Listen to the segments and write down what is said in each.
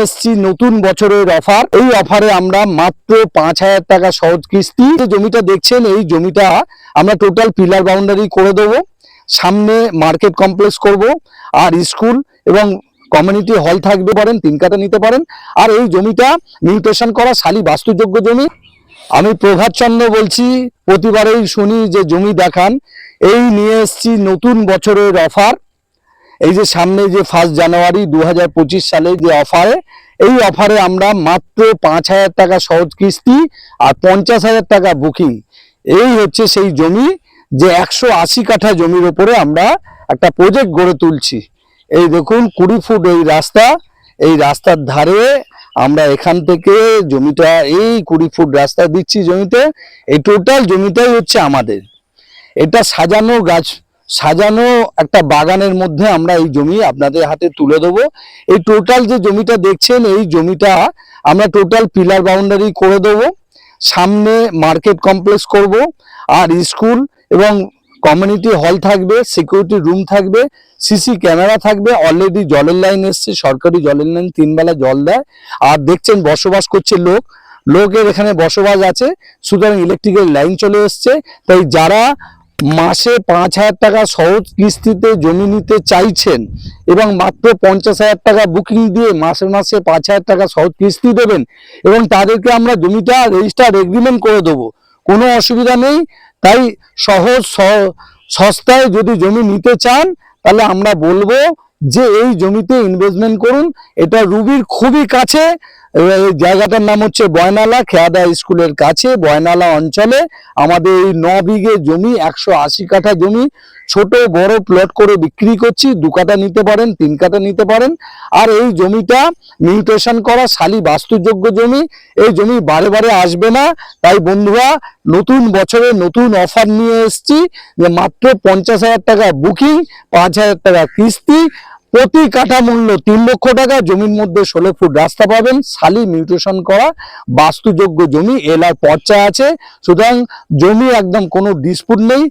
এসেছি নতুন বছরের অফার। এই অফারে আমরা মাত্র 5,000 টাকা সহজ কিস্তি। যে জমিটা দেখছেন এই জমিটা আমরা টোটাল পিলার বাউন্ডারি করে দেবো, সামনে মার্কেট কমপ্লেক্স করব, আর স্কুল এবং কমিউনিটি হল থাকবে, পারেন 3 কাঠা নিতে পারেন। আর এই জমিটা মিউটেশন করা শালি বাস্তুযোগ্য জমি। আমি প্রভাত চন্দ্র বলছি, প্রতিবারেই শুনি যে জমি দেখান, এই নিয়ে এসেছি নতুন বছরের অফার। এই যে সামনে যে 1 জানুয়ারি 2025 সালে যে অফারে, এই অফারে আমরা মাত্র 5,000 টাকা সহজ কিস্তি আর 50,000 টাকা বুকিং। এই হচ্ছে সেই জমি, যে 180 কাঠা জমির উপরে আমরা একটা প্রজেক্ট গড়ে তুলছি। এই দেখুন 20 ফুট এই রাস্তা, এই রাস্তার ধারে আমরা এখান থেকে জমিটা এই 20 ফুট রাস্তা দিচ্ছি জমিতে। এই টোটাল জমিটাই হচ্ছে আমাদের। এটা সাজানো গাছ, সাজানো একটা বাগানের মধ্যে আমরা এই জমি আপনাদের হাতে তুলে দেবো। এই টোটাল যে জমিটা দেখছেন এই জমিটা আমরা টোটাল পিলার বাউন্ডারি করে দেবো, সামনে মার্কেট কমপ্লেক্স করব, আর স্কুল এবং কমিউনিটি হল থাকবে, সিকিউরিটি রুম থাকবে, সিসি ক্যামেরা থাকবে। অলরেডি জলের লাইন এসছে, সরকারি জলের লাইন, 3 বেলা জল দেয়। আর দেখছেন বসবাস করছে লোকের এখানে বসবাস আছে, সুতরাং ইলেকট্রিকের লাইন চলে এসছে। তাই যারা মাসে 5,000 টাকা সহজ কিস্তিতে জমি নিতে চাইছেন এবং মাত্র 50,000 টাকা বুকিং দিয়ে মাসে মাসে 5,000 টাকা সহজ কিস্তি দেবেন, এবং তাদেরকে আমরা জমিটা রেজিস্টার এগ্রিমেন্ট করে দেবো, কোনো অসুবিধা নেই। তাই সহজ সস্তায় যদি জমি নিতে চান, তাহলে আমরা বলবো যে এই জমিতে ইনভেস্টমেন্ট করুন। এটা রুবির খুবই কাছে। এই জায়গাটার নাম হচ্ছে বয়নালা, খেয়াদা স্কুলের কাছে বয়নালা অঞ্চলে আমাদের এই 9 বিঘে জমি, 180 কাঠা জমি, ছোট বড় প্লট করে বিক্রি করছি। 2 কাঠা নিতে পারেন, 3 কাঠা নিতে পারেন। আর এই জমিটা মিউটেশন করা শালি বাস্তুযোগ্য জমি। এই জমি বারে বারে আসবে না। তাই বন্ধুরা, নতুন বছরে নতুন অফার নিয়ে এসেছি, যে মাত্র 50,000 টাকা বুকিং, 5,000 টাকা কিস্তি, প্রতি কাঠা মূল্য 3 লক্ষ টাকা। জমির মধ্যে 16 ফুট রাস্তা পাবেন, শালি মিউটেশন করা বাস্তুযোগ্য জমি, এলার পর্চা আছে। সুতরাং জমি একদম কোনো ডিসপুট নেই,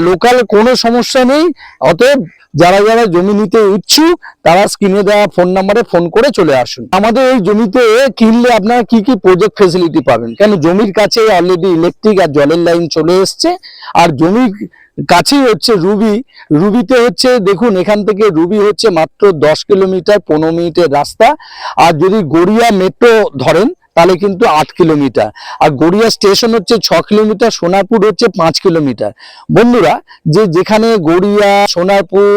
লোকাল কোনো সমস্যা নেই। অতএব যারা যারা জমি নিতে ইচ্ছুক তারা স্ক্রিনে দেওয়া ফোন নাম্বারে ফোন করে চলে আসুন। আমাদের এই জমিতে কিনলে আপনারা কি কি প্রজেক্ট ফেসিলিটি পাবেন, কেন জমির কাছে অলরেডি ইলেকট্রিক আর জলের লাইন চলে এসছে। আর জমির কাছেই হচ্ছে রুবিতে হচ্ছে, দেখুন এখান থেকে রুবি হচ্ছে মাত্র 10 কিলোমিটার, 15 মিনিটের রাস্তা। আর যদি গড়িয়া মেট্রো ধরেন তাহলে কিন্তু 8 কিলোমিটার, আর গড়িয়া স্টেশন হচ্ছে 6 কিলোমিটার, সোনারপুর হচ্ছে 5 কিলোমিটার। বন্ধুরা, যেখানে গড়িয়া, সোনারপুর,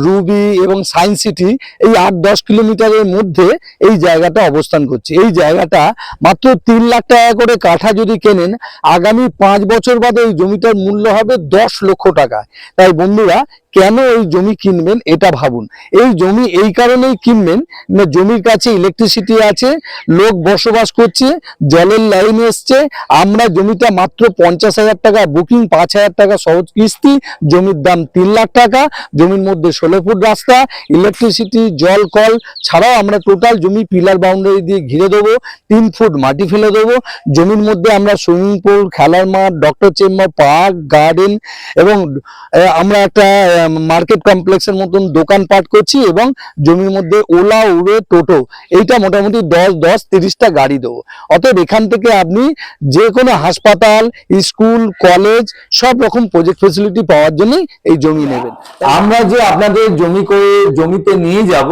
রুবি এবং সায়েন্স সিটি এই 8-10 কিলোমিটারের মধ্যে এই জায়গাটা অবস্থান করছে। এই জায়গাটা মাত্র 3 লাখ টাকা করে কাঠা যদি কেনেন, আগামী 5 বছর বাদে এই জমিটার মূল্য হবে 10 লক্ষ টাকা। তাই বন্ধুরা, কেন এই জমি কিনবেন এটা ভাবুন। এই জমি এই কারণেই কিনবেন না, জমির কাছে ইলেকট্রিসিটি আছে, লোক বসবাস করছে, জলের লাইন এসছে। আমরা জমিটা মাত্র 50,000 টাকা বুকিং, 5,000 টাকা সহজ কিস্তি, জমির দাম 3 লাখ টাকা। জমির মধ্যে 16 ফুট রাস্তা, ইলেকট্রিসিটি, জল কল ছাড়াও আমরা টোটাল জমি পিলার বাউন্ডারি দিয়ে ঘিরে দেবো, 3 ফুট মাটি ফেলে দেবো। জমির মধ্যে আমরা সুইমিং পুল, খেলার মাঠ, ডক্টর চেম্বার, পার্ক, গার্ডেন এবং আমরা একটা মার্কেট কমপ্লেক্সের মতন দোকানপাট করছি, এবং জমির মধ্যে ওলা, উবের, টোটো, এইটা মোটামুটি 10-30টা গাড়ি দেবো। অতএব এখান থেকে আপনি যে কোনো হাসপাতাল, স্কুল, কলেজ সব রকম প্রজেক্ট ফেসিলিটি পাওয়ার জন্য এই জমি নেবেন। আমরা যে আপনাদের জমিতে নিয়ে যাব,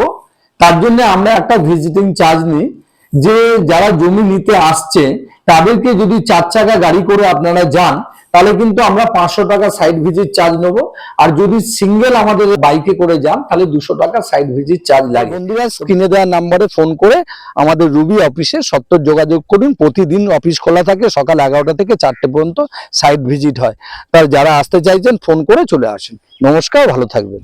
তার জন্য আমরা একটা ভিজিটিং চার্জ নিই। যে যারা জমি নিতে আসছে তাদেরকে যদি 4 চাকা গাড়ি করে আপনারা যান, তাহলে কিন্তু আমরা 500 টাকা সাইট ভিজিট চার্জ নেব। আর যদি সিঙ্গেল আমাদের বাইকে করে যান, তাহলে 200 টাকা সাইট ভিজিট চার্জ লাগে। বন্ধুরা, স্ক্রিনে দেওয়া নাম্বারে ফোন করে আমাদের রুবি অফিসে সত্ত্বর যোগাযোগ করুন। প্রতিদিন অফিস খোলা থাকে, সকাল 11টা থেকে 4টে পর্যন্ত সাইট ভিজিট হয়। তাই যারা আসতে চাইছেন ফোন করে চলে আসুন। নমস্কার, ভালো থাকবেন।